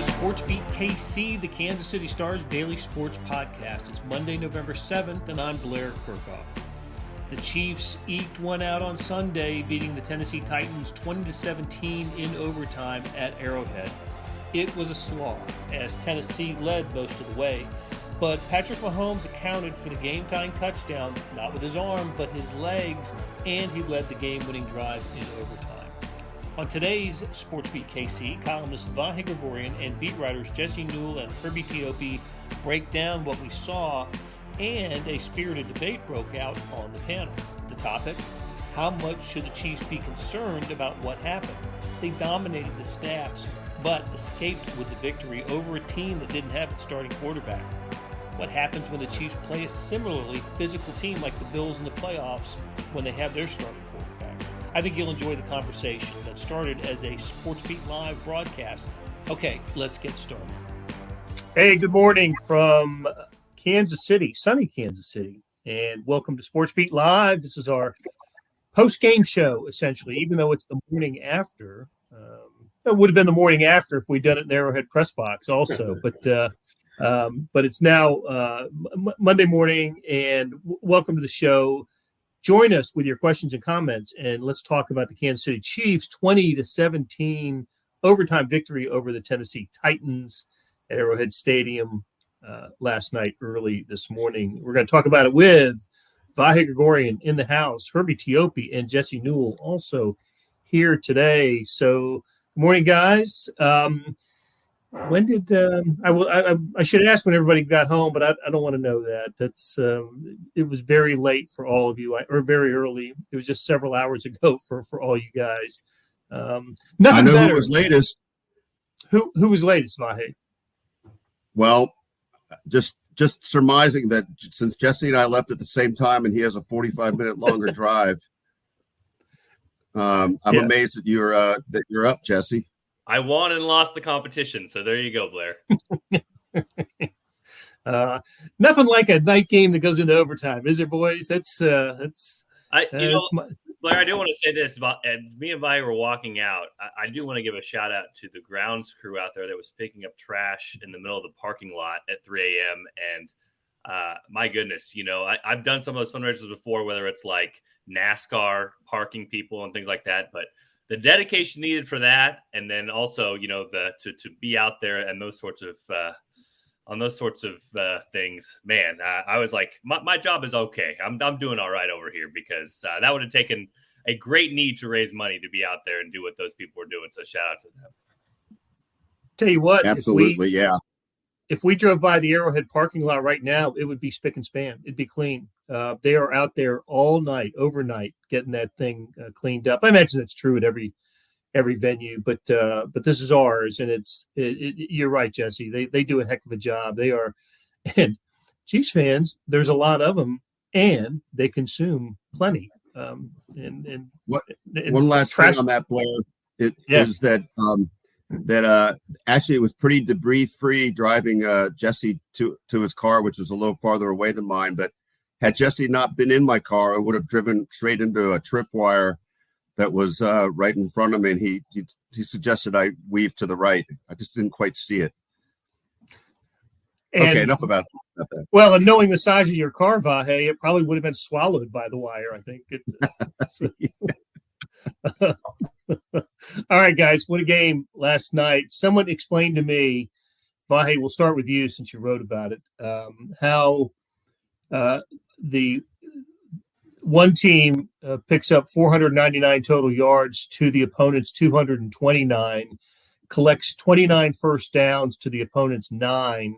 to SportsBeat KC, the Kansas City Star's daily sports podcast. It's Monday, November 7th, and I'm Blair Kirchhoff. The Chiefs eked one out on Sunday, beating the Tennessee Titans 20-17 in overtime at Arrowhead. It was a slog, as Tennessee led most of the way, but Patrick Mahomes accounted for the game-tying touchdown, not with his arm, but his legs, and he led the game-winning drive in overtime. On today's SportsBeat KC, columnist Vahe Gregorian and beat writers Jesse Newell and Herbie Teope break down what we saw, and a spirited debate broke out on the panel. The topic: how much should the Chiefs be concerned about what happened? They dominated the snaps, but escaped with the victory over a team that didn't have its starting quarterback. What happens when the Chiefs play a similarly physical team like the Bills in the playoffs when they have their starting quarterback? I think you'll enjoy the conversation that started as a SportsBeat Live broadcast. Okay, let's get started. Hey, good morning from Kansas City, sunny Kansas City, and welcome to SportsBeat Live. This is our post-game show, essentially, even though it's the morning after. It would have been the morning after if we'd done it in Arrowhead Press Box also, but it's now Monday morning, and welcome to the show. Join us with your questions and comments, and let's talk about the Kansas City Chiefs 20-17 overtime victory over the Tennessee Titans at Arrowhead Stadium last night, early this morning. We're going to talk about it with Vahe Gregorian in the house, Herbie Teope, and Jesse Newell also here today. So, good morning, guys. When did I should ask when everybody got home, but I don't want to know that. That's it was very late for all of you, or very early. It was just several hours ago for all you guys. Nothing I know better. Who was latest. Who was latest, Vahe? Well, just surmising that since Jesse and I left at the same time, and he has a 45-minute longer drive. I'm amazed that you're up, Jesse. I won and lost the competition, so there you go, Blair. Nothing like a night game that goes into overtime, is it, boys? Blair, I do want to say this about me and Vi were walking out. I do want to give a shout out to the grounds crew out there that was picking up trash in the middle of the parking lot at 3 a.m. And my goodness, I've done some of those fundraisers before, whether it's like NASCAR parking people and things like that, but the dedication needed for that, and then also, to be out there and those sorts of things, man, I was like, my job is okay. I'm doing all right over here, because that would have taken a great need to raise money to be out there and do what those people were doing. So shout out to them. Tell you what, absolutely, if we drove by the Arrowhead parking lot right now, it would be spick and span. It'd be clean. They are out there all night, overnight, getting that thing cleaned up. I imagine that's true at every venue, but this is ours, and you're right, Jesse. They do a heck of a job. They are, and Chiefs fans, there's a lot of them, and they consume plenty. One last thing on that, Blair, is that actually it was pretty debris free driving Jesse to his car, which was a little farther away than mine. But had Jesse not been in my car, I would have driven straight into a tripwire that was right in front of me. And he suggested I weave to the right. I just didn't quite see it. Okay, enough about that. Well, and knowing the size of your car, Vahe, it probably would have been swallowed by the wire, I think. All right, guys, what a game last night. Someone explained to me, Vahe, we'll start with you since you wrote about it, how the one team picks up 499 total yards to the opponent's 229, collects 29 first downs to the opponent's 9.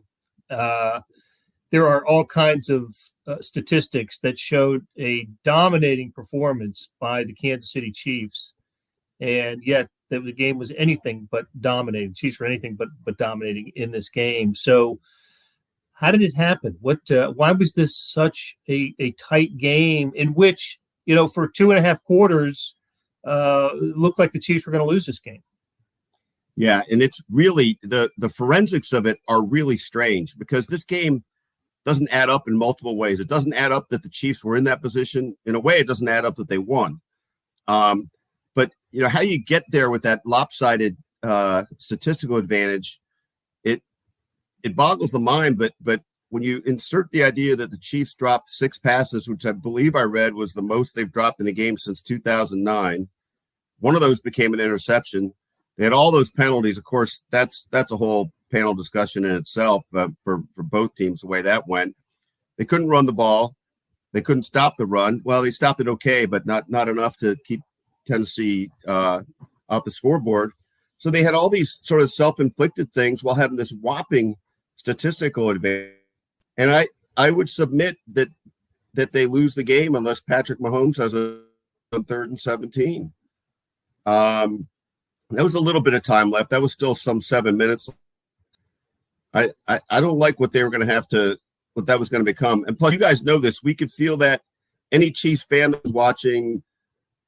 There are all kinds of statistics that showed a dominating performance by the Kansas City Chiefs, and yet the game was anything but dominating. Chiefs were anything but dominating in this game. So how did it happen? Why was this such a tight game in which, for 2.5 quarters, it looked like the Chiefs were going to lose this game? Yeah, and it's really the forensics of it are really strange, because this game doesn't add up in multiple ways. It doesn't add up that the Chiefs were in that position. In a way, it doesn't add up that they won. But how you get there with that lopsided statistical advantage it boggles the mind, but when you insert the idea that the Chiefs dropped 6 passes, which I believe I read was the most they've dropped in a game since 2009, one of those became an interception. They had all those penalties. Of course, that's a whole panel discussion in itself for both teams, the way that went. They couldn't run the ball. They couldn't stop the run. Well, they stopped it okay, but not enough to keep Tennessee off the scoreboard. So they had all these sort of self-inflicted things while having this whopping statistical advantage. And I would submit that they lose the game unless Patrick Mahomes has a 3rd and 17. There was a little bit of time left. That was still some 7 minutes. I don't like what they were going to have to, what that was going to become. And plus, you guys know this. We could feel that any Chiefs fan that was watching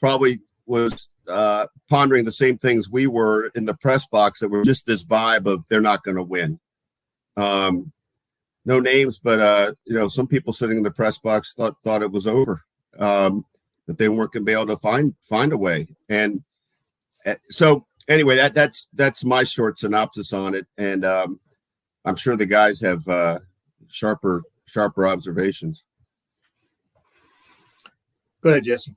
probably was pondering the same things we were in the press box, that were just this vibe of they're not going to win. No names, but some people sitting in the press box thought it was over, that they weren't going to be able to find a way. And so anyway, that's my short synopsis on it. And I'm sure the guys have sharper observations. Go ahead, Jesse.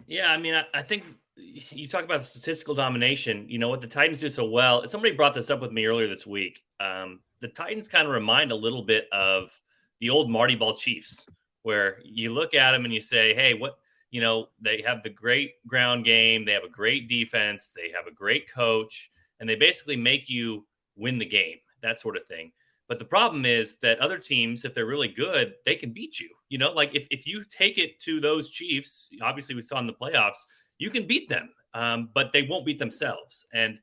Yeah, I mean, I think you talk about statistical domination. You know what the Titans do so well. Somebody brought this up with me earlier this week. The Titans kind of remind a little bit of the old Marty Ball Chiefs, where you look at them and you say, hey, they have the great ground game. They have a great defense. They have a great coach, and they basically make you win the game, that sort of thing. But the problem is that other teams, if they're really good, they can beat you. Like if you take it to those Chiefs, obviously we saw in the playoffs, you can beat them, but they won't beat themselves. And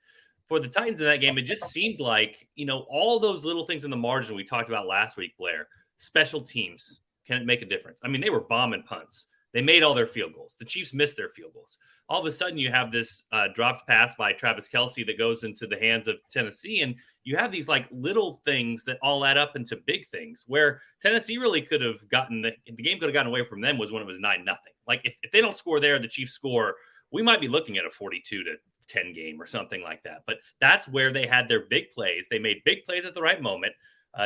for the Titans in that game, it just seemed like, all those little things in the margin we talked about last week, Blair, special teams can make a difference. I mean, they were bombing punts. They made all their field goals. The Chiefs missed their field goals. All of a sudden, you have this dropped pass by Travis Kelce that goes into the hands of Tennessee. And you have these like little things that all add up into big things, where Tennessee really could have gotten the game could have gotten away from them was when it was 9-0. Like if they don't score there, the Chiefs score, we might be looking at a 42-10 game or something like that. But that's where they had their big plays. They made big plays at the right moment.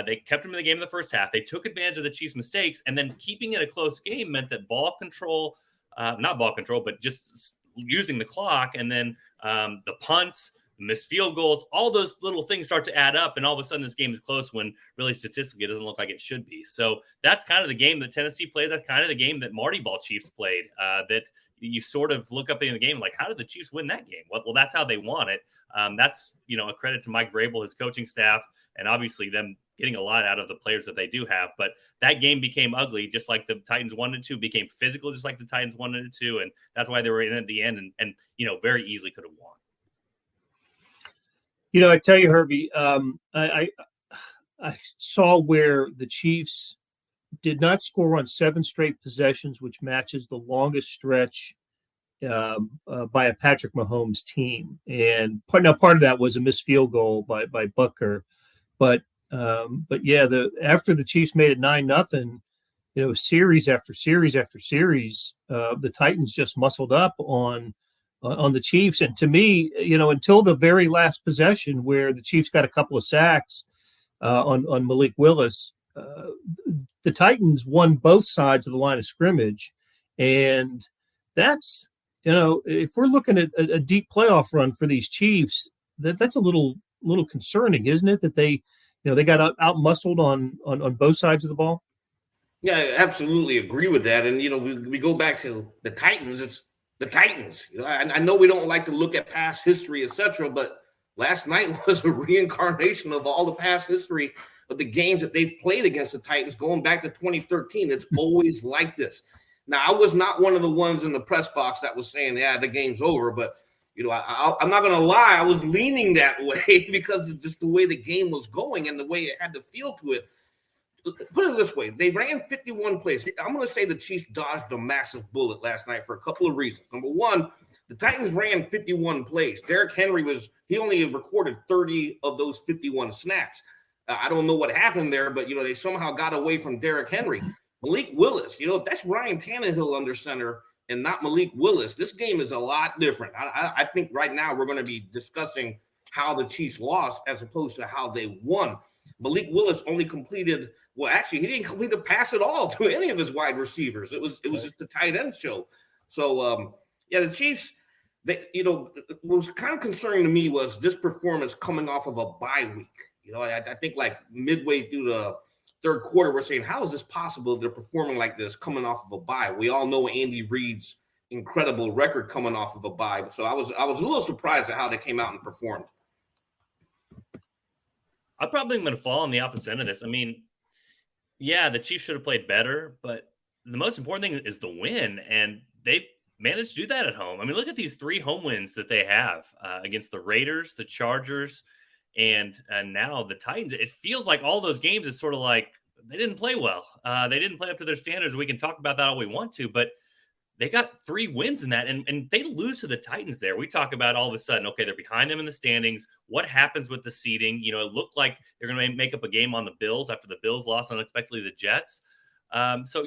They kept them in the game in the first half. They took advantage of the Chiefs' mistakes, and then keeping it a close game meant that not ball control, but just using the clock, and then the punts, missed field goals, all those little things start to add up, and all of a sudden this game is close when really statistically it doesn't look like it should be. So that's kind of the game that Tennessee played. That's kind of the game that Marty Ball Chiefs played, that you sort of look up in the game like, how did the Chiefs win that game? Well, that's how they won it. That's, a credit to Mike Vrabel, his coaching staff, and obviously them getting a lot out of the players that they do have. But that game became ugly, just like the Titans wanted to, became physical, just like the Titans wanted it to. And that's why they were in at the end and very easily could have won. I tell you, Herbie, I saw where the Chiefs did not score on 7 straight possessions, which matches the longest stretch by a Patrick Mahomes team. And part of that was a missed field goal by Butker. But yeah, after the Chiefs made it 9-0, series after series after series, the Titans just muscled up on the Chiefs. And to me, until the very last possession where the Chiefs got a couple of sacks on Malik Willis, the Titans won both sides of the line of scrimmage. And that's, if we're looking at a deep playoff run for these Chiefs, that's a little concerning, isn't it? That they got out muscled on both sides of the ball. Yeah, I absolutely agree with that. And, we go back to the Titans. It's the Titans. I know we don't like to look at past history, etc., but last night was a reincarnation of all the past history of the games that they've played against the Titans going back to 2013. It's always like this. Now, I was not one of the ones in the press box that was saying, yeah, the game's over. But, I'm not going to lie. I was leaning that way because of just the way the game was going and the way it had to feel to it. Put it this way. They ran 51 plays. I'm going to say the Chiefs dodged a massive bullet last night for a couple of reasons. Number one, the Titans ran 51 plays. Derrick Henry he only recorded 30 of those 51 snaps. I don't know what happened there, but, they somehow got away from Derrick Henry. Malik Willis, if that's Ryan Tannehill under center and not Malik Willis, this game is a lot different. I think right now we're going to be discussing how the Chiefs lost as opposed to how they won. Malik Willis only completed, well, actually, he didn't complete a pass at all to any of his wide receivers. It was just the tight end show. So, the Chiefs, what was kind of concerning to me was this performance coming off of a bye week. I think like midway through the third quarter, we're saying, how is this possible they're performing like this coming off of a bye? We all know Andy Reid's incredible record coming off of a bye. So I was a little surprised at how they came out and performed. I probably am going to fall on the opposite end of this. I mean, yeah, the Chiefs should have played better, but the most important thing is the win, and they managed to do that at home. I mean, look at these 3 home wins that they have against the Raiders, the Chargers, and now the Titans. It feels like all those games is sort of like they didn't play well. They didn't play up to their standards. We can talk about that all we want to, but they got 3 wins in that, and they lose to the Titans there. We talk about all of a sudden, okay, they're behind them in the standings. What happens with the seeding? It looked like they're going to make up a game on the Bills after the Bills lost unexpectedly to the Jets. So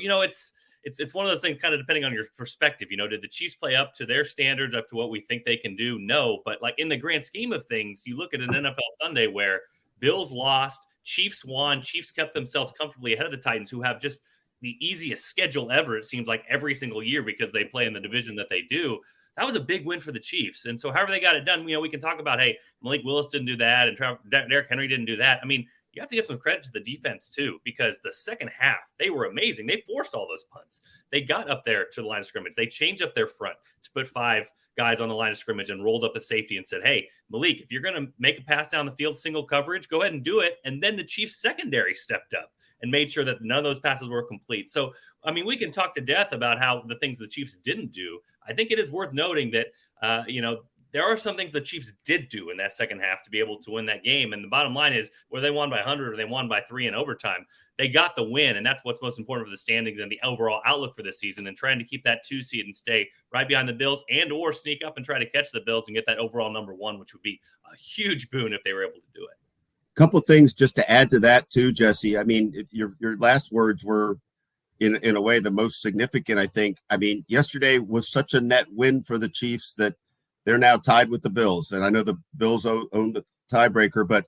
it's one of those things kind of depending on your perspective. Did the Chiefs play up to their standards, up to what we think they can do? No, but like in the grand scheme of things, you look at an NFL Sunday where Bills lost, Chiefs won, Chiefs kept themselves comfortably ahead of the Titans, who have just the easiest schedule ever, it seems like, every single year because they play in the division that they do. That was a big win for the Chiefs. And so however they got it done, we can talk about, hey, Malik Willis didn't do that and Derrick Henry didn't do that. I mean, you have to give some credit to the defense too, because the second half, they were amazing. They forced all those punts. They got up there to the line of scrimmage. They changed up their front to put 5 guys on the line of scrimmage and rolled up a safety and said, hey, Malik, if you're going to make a pass down the field, single coverage, go ahead and do it. And then the Chiefs secondary stepped up and made sure that none of those passes were complete. So, I mean, we can talk to death about how the things the Chiefs didn't do. I think it is worth noting that, there are some things the Chiefs did do in that second half to be able to win that game. And the bottom line is, whether they won by 100 or they won by 3 in overtime, they got the win. And that's what's most important for the standings and the overall outlook for this season, and trying to keep that 2 seed and stay right behind the Bills, and or sneak up and try to catch the Bills and get that overall number 1, which would be a huge boon if they were able to do it. Couple things just to add to that too, Jesse. I mean, your last words were in a way the most significant, I think. I mean, yesterday was such a net win for the Chiefs that they're now tied with the Bills. And I know the Bills own the tiebreaker, but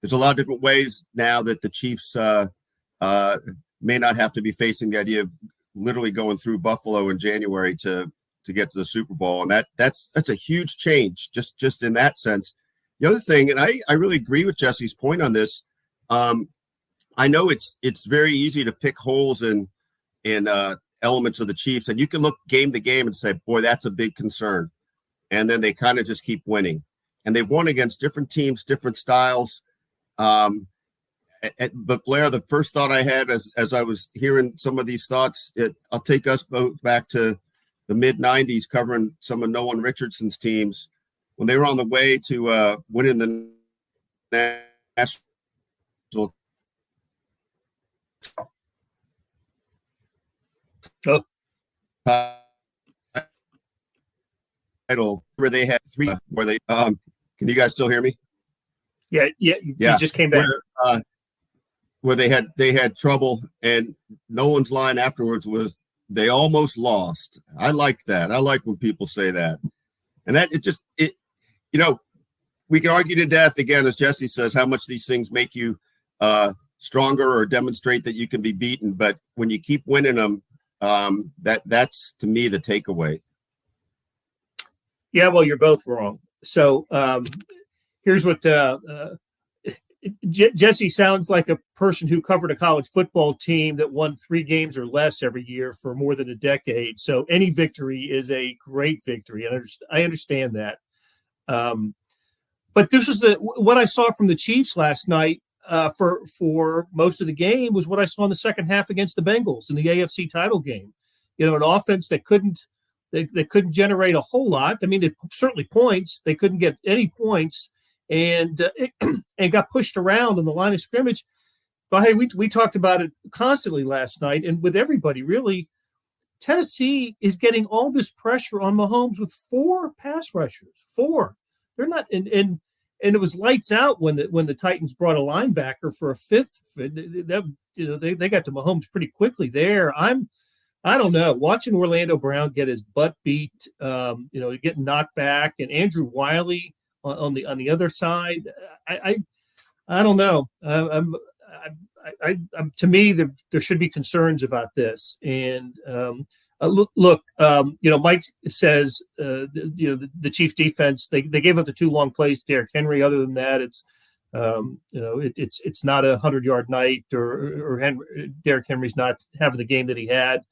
there's a lot of different ways now that the Chiefs may not have to be facing the idea of literally going through Buffalo in January to get to the Super Bowl. And that's a huge change just in that sense. The other thing, and I really agree with Jesse's point on this. I know it's very easy to pick holes in elements of the Chiefs, and you can look game to game and say, boy, that's a big concern. And then they kind of just keep winning. And they've won against different teams, different styles. But Blair, the first thought I had as I was hearing some of these thoughts, I'll take us both back to the mid-'90s, covering some of Nolan Richardson's teams when they were on the way to winning the national title, where they had 3, where they can you guys still hear me? Yeah. You just came back. Where they had trouble, and Nolan's line afterwards was, they almost lost. I like that. I like when people say that. And that we can argue to death, again, as Jesse says, how much these things make you stronger or demonstrate that you can be beaten. But when you keep winning them, that's to me the takeaway. Yeah, well, you're both wrong. So here's what Jesse sounds like a person who covered a college football team that won 3 games or less every year for more than a decade. So any victory is a great victory. And I understand that. But this was what I saw from the Chiefs last night for most of the game was what I saw in the second half against the Bengals in the AFC title game. An offense that couldn't generate a whole lot. I mean, certainly points. They couldn't get any points. And got pushed around in the line of scrimmage. But hey, we talked about it constantly last night, and with everybody really. Tennessee is getting all this pressure on Mahomes with 4 pass rushers. 4. They're not, and it was lights out when the Titans brought a linebacker for a 5th. They got to Mahomes pretty quickly there. I don't know. Watching Orlando Brown get his butt beat, getting knocked back, and Andrew Wiley on the other side. I don't know. To me, there should be concerns about this. And look, Mike says, the Chiefs defense, they gave up the 2 long plays to Derrick Henry. Other than that, it's not a 100-yard night, or Derrick Henry's not having the game that he had.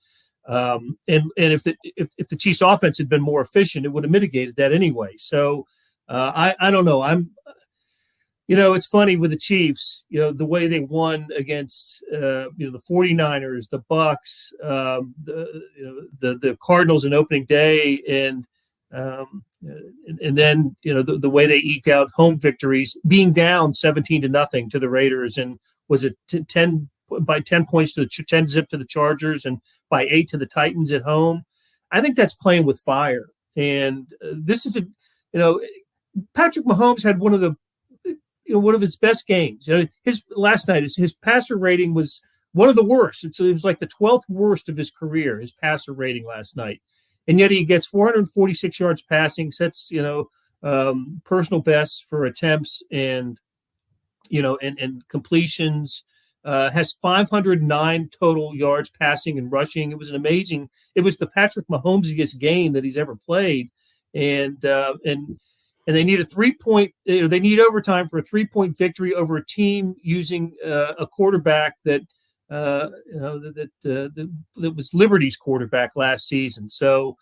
And if the Chiefs offense had been more efficient, it would have mitigated that anyway. So I don't know. It's funny with the Chiefs, the way they won against, the 49ers, the Bucks, the Cardinals in opening day, and then, the way they eked out home victories, being down 17-0 to the Raiders, and was it 10 points to 10 zip to the Chargers, and by 8 to the Titans at home. I think that's playing with fire. And this is Patrick Mahomes had one of his best games. His last night, his passer rating was one of the worst. It was like the 12th worst of his career, his passer rating last night. And yet he gets 446 yards passing, sets, personal bests for attempts and completions, has 509 total yards passing and rushing. It was the Patrick Mahomes-iest game that he's ever played. And they need a 3-point. They need overtime for a 3-point victory over a team using a quarterback that was Liberty's quarterback last season. So,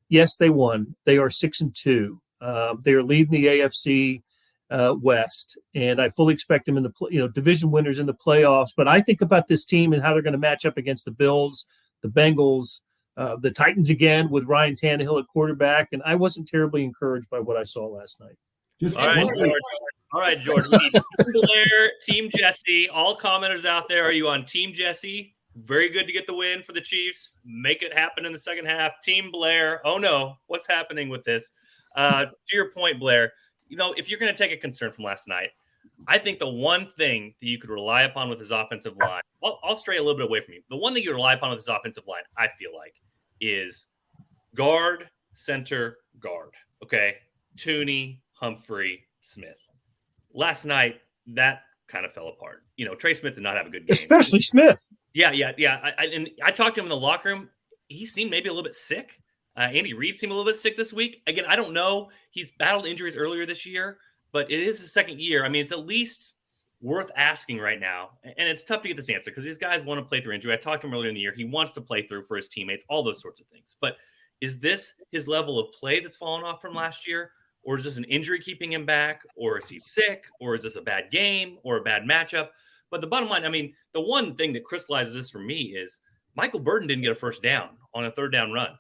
yes, they won. They are 6-2. They are leading the AFC West, and I fully expect them in the division winners in the playoffs. But I think about this team and how they're going to match up against the Bills, the Bengals, the Titans again with Ryan Tannehill at quarterback, and I wasn't terribly encouraged by what I saw last night. All right, George. We need Team Blair, Team Jesse. All commenters out there, are you on Team Jesse? Very good to get the win for the Chiefs. Make it happen in the second half. Team Blair, oh no, what's happening with this? To your point, Blair, if you're going to take a concern from last night, I think the one thing that you could rely upon with his offensive line, I'll stray a little bit away from you. The one thing you rely upon with his offensive line, I feel like, is guard, center, guard. Okay? Tooney, Humphrey, Smith. Last night, that kind of fell apart. Trey Smith did not have a good game. Especially Smith. Yeah. I talked to him in the locker room. He seemed maybe a little bit sick. Andy Reid seemed a little bit sick this week. Again, I don't know. He's battled injuries earlier this year, but it is his second year. I mean, it's at least worth asking right now. And it's tough to get this answer because these guys want to play through injury. I talked to him earlier in the year. He wants to play through for his teammates, all those sorts of things. But is this his level of play that's fallen off from last year? Or is this an injury keeping him back? Or is he sick? Or is this a bad game or a bad matchup? But the bottom line, I mean, the one thing that crystallizes this for me is Michael Burton didn't get a first down on a third down run.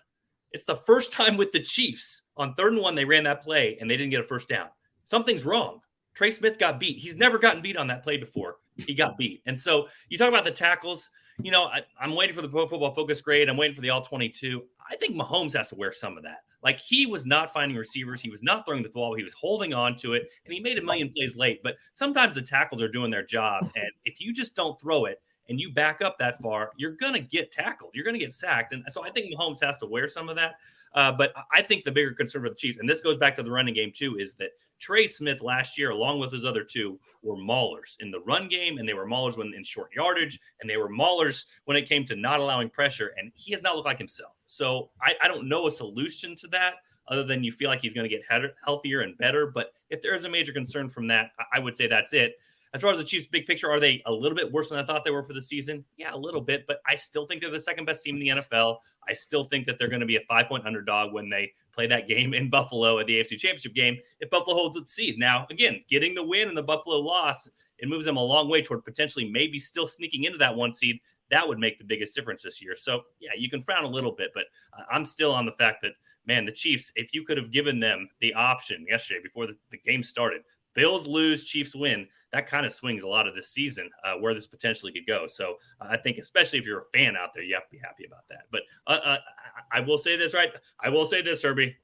It's the first time with the Chiefs on 3rd and 1, they ran that play and they didn't get a first down. Something's wrong. Trey Smith got beat. He's never gotten beat on that play before. He got beat. And so you talk about the tackles, I'm waiting for the Pro Football Focus grade. I'm waiting for the All-22. I think Mahomes has to wear some of that. Like, he was not finding receivers. He was not throwing the ball. He was holding on to it, and he made a million plays late. But sometimes the tackles are doing their job, and if you just don't throw it and you back up that far, you're going to get tackled. You're going to get sacked. And so I think Mahomes has to wear some of that. But I think the bigger concern for the Chiefs, and this goes back to the running game too, is that Trey Smith last year, along with his other two, were maulers in the run game, and they were maulers when in short yardage, and they were maulers when it came to not allowing pressure, and he has not looked like himself. So I don't know a solution to that other than you feel like he's going to get healthier and better. But if there is a major concern from that, I would say that's it. As far as the Chiefs' big picture, are they a little bit worse than I thought they were for the season? Yeah, a little bit, but I still think they're the second best team in the NFL. I still think that they're going to be a 5-point underdog when they play that game in Buffalo at the AFC Championship game if Buffalo holds its seed. Now, again, getting the win and the Buffalo loss, it moves them a long way toward potentially maybe still sneaking into that 1 seed. That would make the biggest difference this year. So, yeah, you can frown a little bit, but I'm still on the fact that, man, the Chiefs, if you could have given them the option yesterday before the game started, Bills lose, Chiefs win, that kind of swings a lot of this season where this potentially could go. So I think especially if you're a fan out there, you have to be happy about that. But I will say this, right? I will say this, Herbie.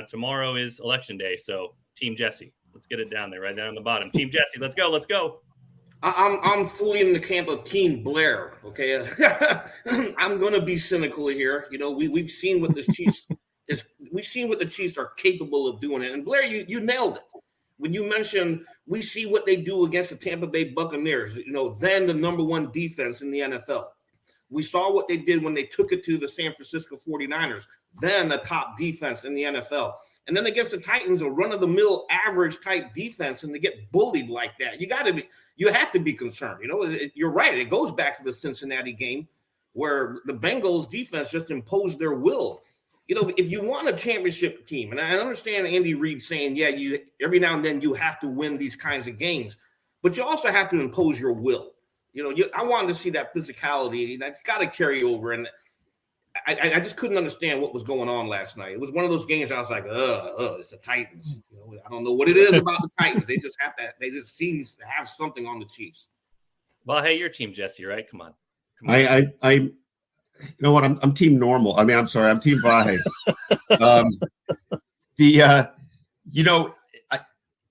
Tomorrow is Election Day. So Team Jesse, let's get it down there, right there on the bottom. Team Jesse, let's go. Let's go. I'm fully in the camp of Team Blair. Okay. I'm going to be cynical here. We've seen what the Chiefs is. We've seen what the Chiefs are capable of doing. And Blair, you nailed it. when you mentioned we see what they do against the Tampa Bay Buccaneers, then the number one defense in the NFL. We saw what they did when they took it to the San Francisco 49ers, then the top defense in the NFL. And then against the Titans, a run-of-the-mill average type defense, and they get bullied like that. You have to be concerned. You're right. It goes back to the Cincinnati game where the Bengals defense just imposed their will. If you want a championship team, and I understand Andy Reid saying, you every now and then you have to win these kinds of games, but you also have to impose your will. I wanted to see that physicality. That's got to carry over. And I just couldn't understand what was going on last night. It was one of those games I was like, it's the Titans. I don't know what it is about the Titans. They just seem to have something on the Chiefs. Well, hey, your team, Jesse, right? Come on. You know what? I'm team normal. I mean, I'm sorry. I'm team Vahe.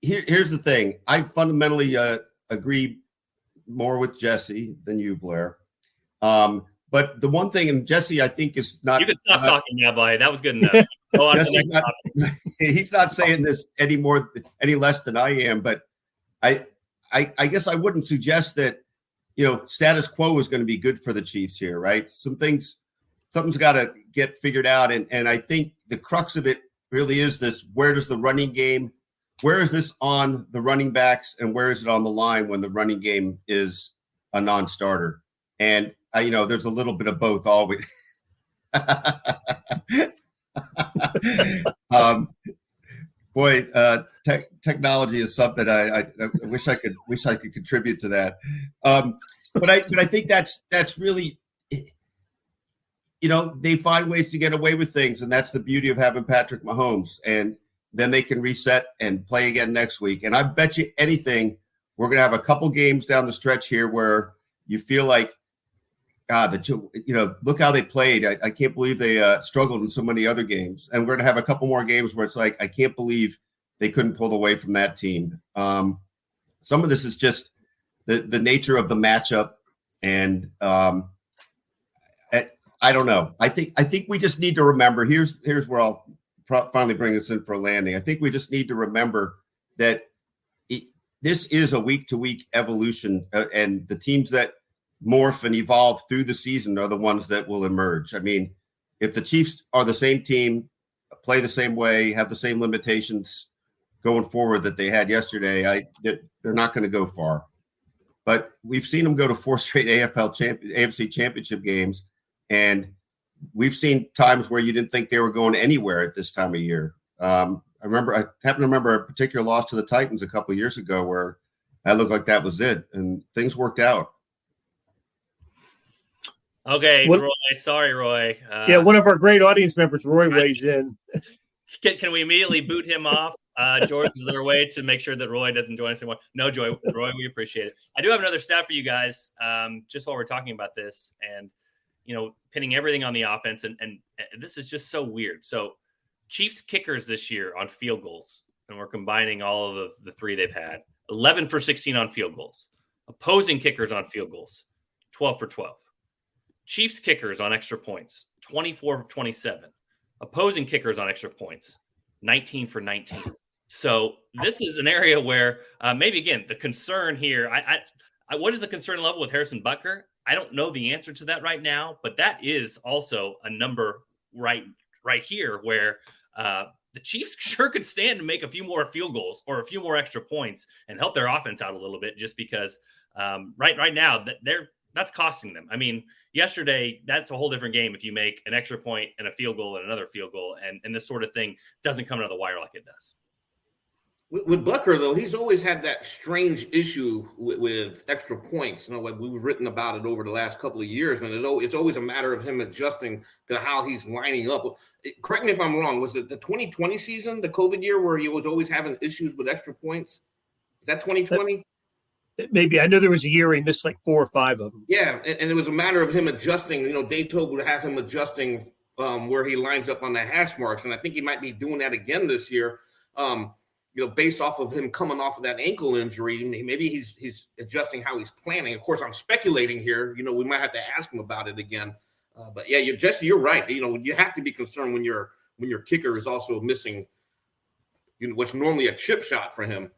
Here's the thing. I fundamentally agree more with Jesse than you, Blair. But the one thing, and Jesse, I think is not. You can stop talking now, Vahe. That was good enough. Go on to the next topic. He's not saying this any less than I am. But I guess I wouldn't suggest that status quo is going to be good for the Chiefs here, right? Something's got to get figured out, and I think the crux of it really is this: where does the running game? Where is this on the running backs, and where is it on the line when the running game is a non-starter? And there's a little bit of both always. Technology is something I wish I could contribute to that. But I think that's really, they find ways to get away with things, and that's the beauty of having Patrick Mahomes. And then they can reset and play again next week. And I bet you anything, we're going to have a couple games down the stretch here where you feel like, God, look how they played. I can't believe they struggled in so many other games. And we're going to have a couple more games where it's like, I can't believe they couldn't pull away from that team. Some of this is just the nature of the matchup. And I don't know. I think we just need to remember, here's where I'll finally bring this in for a landing. I think we just need to remember that this is a week-to-week evolution, and the teams that morph and evolve through the season are the ones that will emerge. I mean, if the Chiefs are the same team, play the same way, have the same limitations going forward that they had yesterday, they're not going to go far. But we've seen them go to 4 straight AFC championship games, and we've seen times where you didn't think they were going anywhere at this time of year. I happen to remember a particular loss to the Titans a couple of years ago where that looked like that was it, and things worked out. Okay, Roy. Sorry, Roy. One of our great audience members, Roy, weighs in. Can we immediately boot him off? George, is there a way to make sure that Roy doesn't join us anymore? No, Roy, we appreciate it. I do have another stat for you guys, just while we're talking about this, and pinning everything on the offense, and this is just so weird. So, Chiefs kickers this year on field goals, and we're combining all of the 3 they've had: 11 for 16 on field goals. Opposing kickers on field goals, 12 for 12. Chiefs kickers on extra points, 24 for 27. Opposing kickers on extra points, 19 for 19. So this is an area where maybe, again, the concern here, what is the concern level with Harrison Butker? I don't know the answer to that right now, but that is also a number right here where the Chiefs sure could stand to make a few more field goals or a few more extra points and help their offense out a little bit, just because right now that's costing them. I mean, yesterday, that's a whole different game if you make an extra point and a field goal and another field goal, and this sort of thing doesn't come out of the wire like it does. With Butker, though, he's always had that strange issue with extra points. Like we've written about it over the last couple of years, and it's always a matter of him adjusting to how he's lining up. Correct me if I'm wrong. Was it the 2020 season, the COVID year, where he was always having issues with extra points? Is that 2020? Maybe. I know there was a year he missed like 4 or 5 of them. Yeah, and it was a matter of him adjusting. Dave Tobe would have him adjusting where he lines up on the hash marks, and I think he might be doing that again this year. Based off of him coming off of that ankle injury, maybe he's adjusting how he's planning. Of course, I'm speculating here. We might have to ask him about it again. But yeah, you're right. You have to be concerned when your kicker is also missing, what's normally a chip shot for him.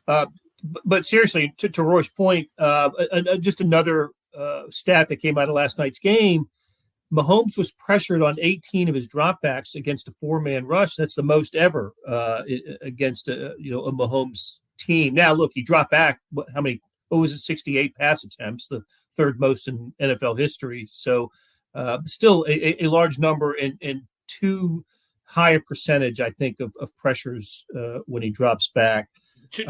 But seriously, to Roy's point, just another stat that came out of last night's game. Mahomes was pressured on 18 of his dropbacks against a 4-man rush. That's the most ever against a Mahomes team. Now, look, he dropped back. What was it? 68 pass attempts, the third most in NFL history. So, still a large number and too high a percentage, I think, of pressures when he drops back. Too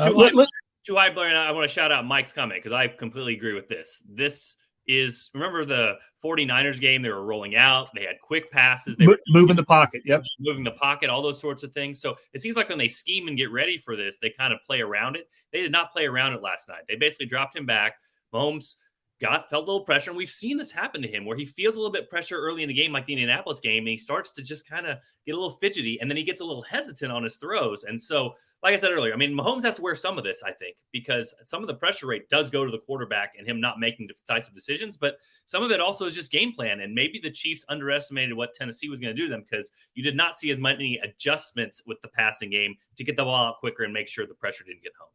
high, Blair, and I want to shout out Mike's comment because I completely agree with this. This is, remember the 49ers game? They were rolling out. They had quick passes. They were moving the pocket. Yep. Moving the pocket, all those sorts of things. So it seems like when they scheme and get ready for this, they kind of play around it. They did not play around it last night. They basically dropped him back. Mahomes felt a little pressure. And we've seen this happen to him where he feels a little bit pressure early in the game, like the Indianapolis game, and he starts to just kind of get a little fidgety, and then he gets a little hesitant on his throws. And so, like I said earlier, I mean, Mahomes has to wear some of this, I think, because some of the pressure rate does go to the quarterback and him not making decisive decisions, but some of it also is just game plan. And maybe the Chiefs underestimated what Tennessee was going to do to them because you did not see as many adjustments with the passing game to get the ball out quicker and make sure the pressure didn't get home.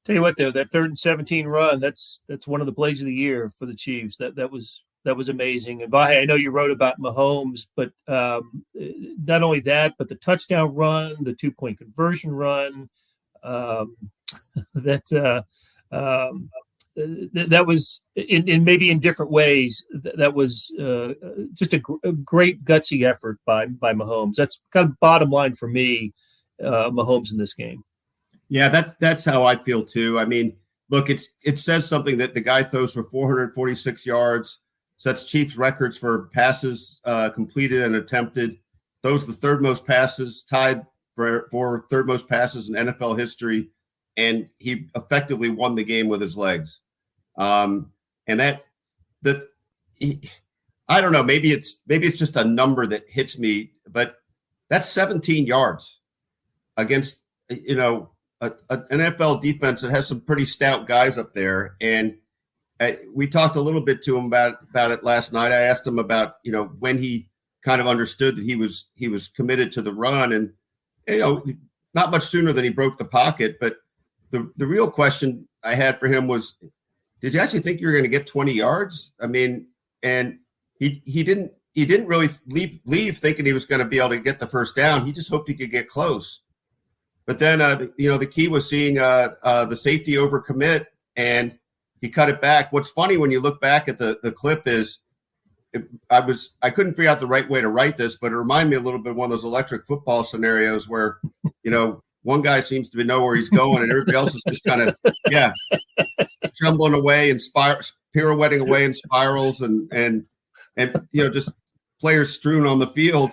Tell you what, though, that 3rd and 17 run, that's one of the plays of the year for the Chiefs. That was amazing. And Vahe, I know you wrote about Mahomes, but not only that, but the touchdown run, the 2-point conversion run, that was in maybe in different ways. That was just a great gutsy effort by Mahomes. That's kind of bottom line for me, Mahomes in this game. Yeah, that's how I feel too. I mean, look, it says something that the guy throws for 446 yards, sets Chiefs records for passes completed and attempted. Those are the third most passes, tied for third most passes in NFL history, and he effectively won the game with his legs. And I don't know, maybe it's just a number that hits me, but that's 17 yards against an NFL defense that has some pretty stout guys up there. And we talked a little bit to him about it last night. I asked him about, when he kind of understood that he was committed to the run, and, not much sooner than he broke the pocket. But the real question I had for him was, did you actually think you were going to get 20 yards? I mean, and he didn't really leave thinking he was going to be able to get the first down. He just hoped he could get close. But then, the key was seeing the safety overcommit, and he cut it back. What's funny when you look back at the clip is I couldn't figure out the right way to write this, but it reminded me a little bit of one of those electric football scenarios where, one guy seems to know where he's going and everybody else is just kind of, trembling away and pirouetting away in spirals and just players strewn on the field.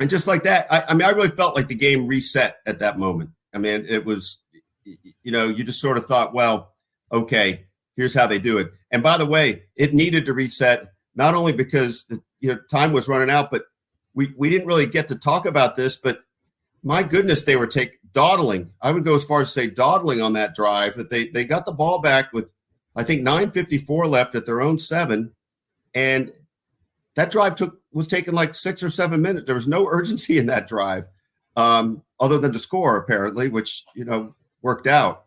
And just like that, I really felt like the game reset at that moment. I mean, it was, you just sort of thought, well, okay, here's how they do it. And by the way, it needed to reset, not only because time was running out, but we didn't really get to talk about this, but my goodness, they were dawdling. I would go as far as to say dawdling on that drive, that they got the ball back with, I think, 9:54 left at their own 7. And that drive was taking like 6 or 7 minutes. There was no urgency in that drive, other than to score, apparently, which, worked out.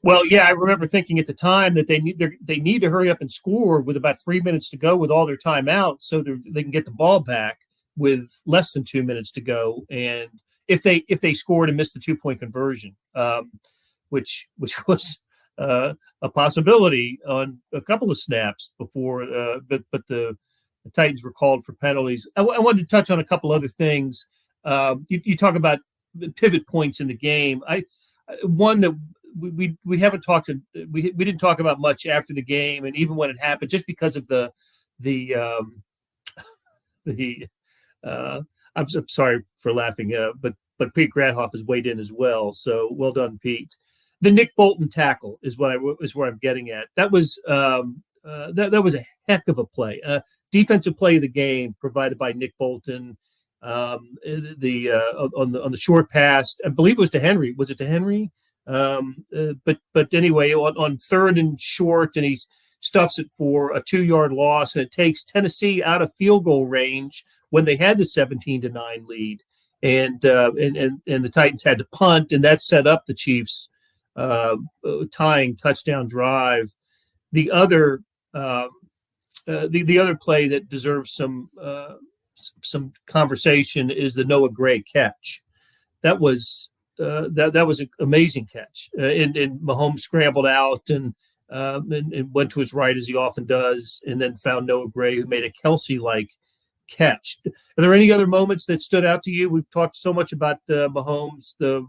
Well, yeah, I remember thinking at the time that they need to hurry up and score with about 3 minutes to go with all their timeouts, so they can get the ball back with less than 2 minutes to go. And if they scored and missed the 2-point conversion, which was a possibility on a couple of snaps before, but the Titans were called for penalties. I wanted to touch on a couple other things. You talk about pivot points in the game. One that we haven't talked to, we didn't talk about much after the game, and even when it happened, just because of the I'm sorry for laughing, but Pete Gradhoff has weighed in as well. So well done, Pete. The Nick Bolton tackle is where I'm getting at. That was that was a heck of a play. Defensive play of the game provided by Nick Bolton. On the short pass, I believe it was to Henry. Was it to Henry? But anyway, on 3rd and short, and he stuffs it for a 2-yard loss, and it takes Tennessee out of field goal range when they had the 17-9 lead. and the Titans had to punt, and that set up the Chiefs tying touchdown drive. The other the other play that deserves some conversation is the Noah Gray catch. That was an amazing catch, and Mahomes scrambled out and went to his right as he often does, and then found Noah Gray, who made a Kelsey-like catch. Are there any other moments that stood out to you? We've talked so much about Mahomes, the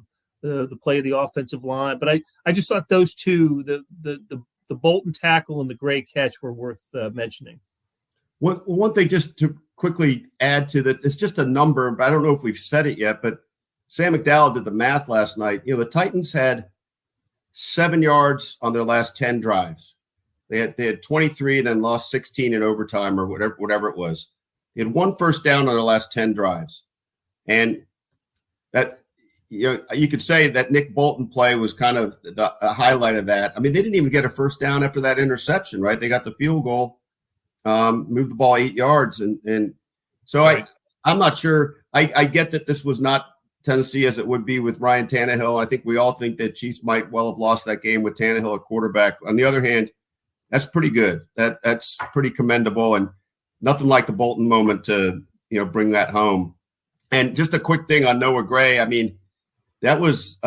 play of the offensive line, but I just thought those two, the Bolton tackle and the Gray catch, were worth mentioning. One thing just to quickly add to that, it's just a number, but I don't know if we've said it yet, but Sam McDowell did the math last night. The Titans had 7 yards on their last 10 drives. They had 23, then lost 16 in overtime or whatever it was. They had 1 first down on their last 10 drives. And that, you could say that Nick Bolton play was kind of the highlight of that. I mean, they didn't even get a first down after that interception, right? They got the field goal, moved the ball 8 yards. And so right. I'm not sure. I get that this was not Tennessee as it would be with Ryan Tannehill. I think we all think that Chiefs might well have lost that game with Tannehill at quarterback. On the other hand, that's pretty good. That's pretty commendable, and nothing like the Bolton moment to bring that home. And just a quick thing on Noah Gray. I mean, that was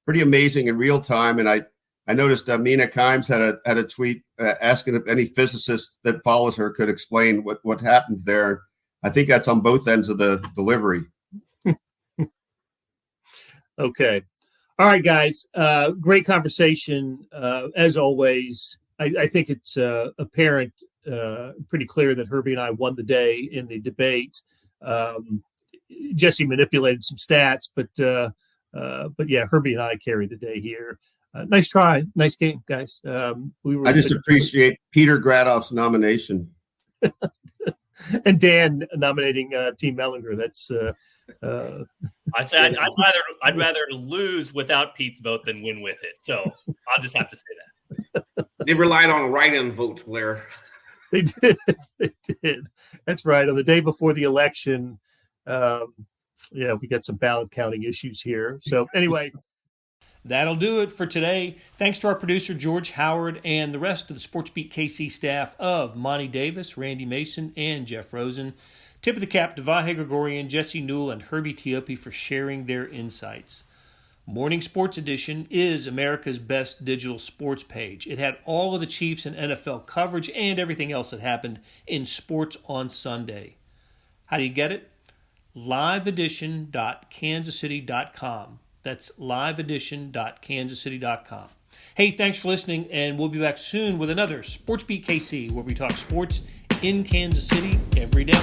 pretty amazing in real time. And I noticed Mina Kimes had a tweet asking if any physicist that follows her could explain what happened there. I think that's on both ends of the delivery. Okay. All right, guys. Great conversation. As always, I think it's apparent, pretty clear that Herbie and I won the day in the debate. Jesse manipulated some stats, but yeah, Herbie and I carried the day here. Nice try. Nice game, guys. I just appreciate Peter Gradoff's nomination. And Dan nominating Team Mellinger. That's I said I'd rather lose without Pete's vote than win with it. So I'll just have to say that. They relied on write-in votes, Blair. They did. They did. That's right. On the day before the election, we got some ballot counting issues here. So anyway, that'll do it for today. Thanks to our producer, George Howard, and the rest of the SportsBeat KC staff of Monty Davis, Randy Mason, and Jeff Rosen. Tip of the cap to Vahe Gregorian, Jesse Newell, and Herbie Teope for sharing their insights. Morning Sports Edition is America's best digital sports page. It had all of the Chiefs and NFL coverage and everything else that happened in sports on Sunday. How do you get it? liveedition.kansascity.com. That's liveedition.kansascity.com. Hey, thanks for listening, and we'll be back soon with another SportsBeat KC, where we talk sports in Kansas City every day.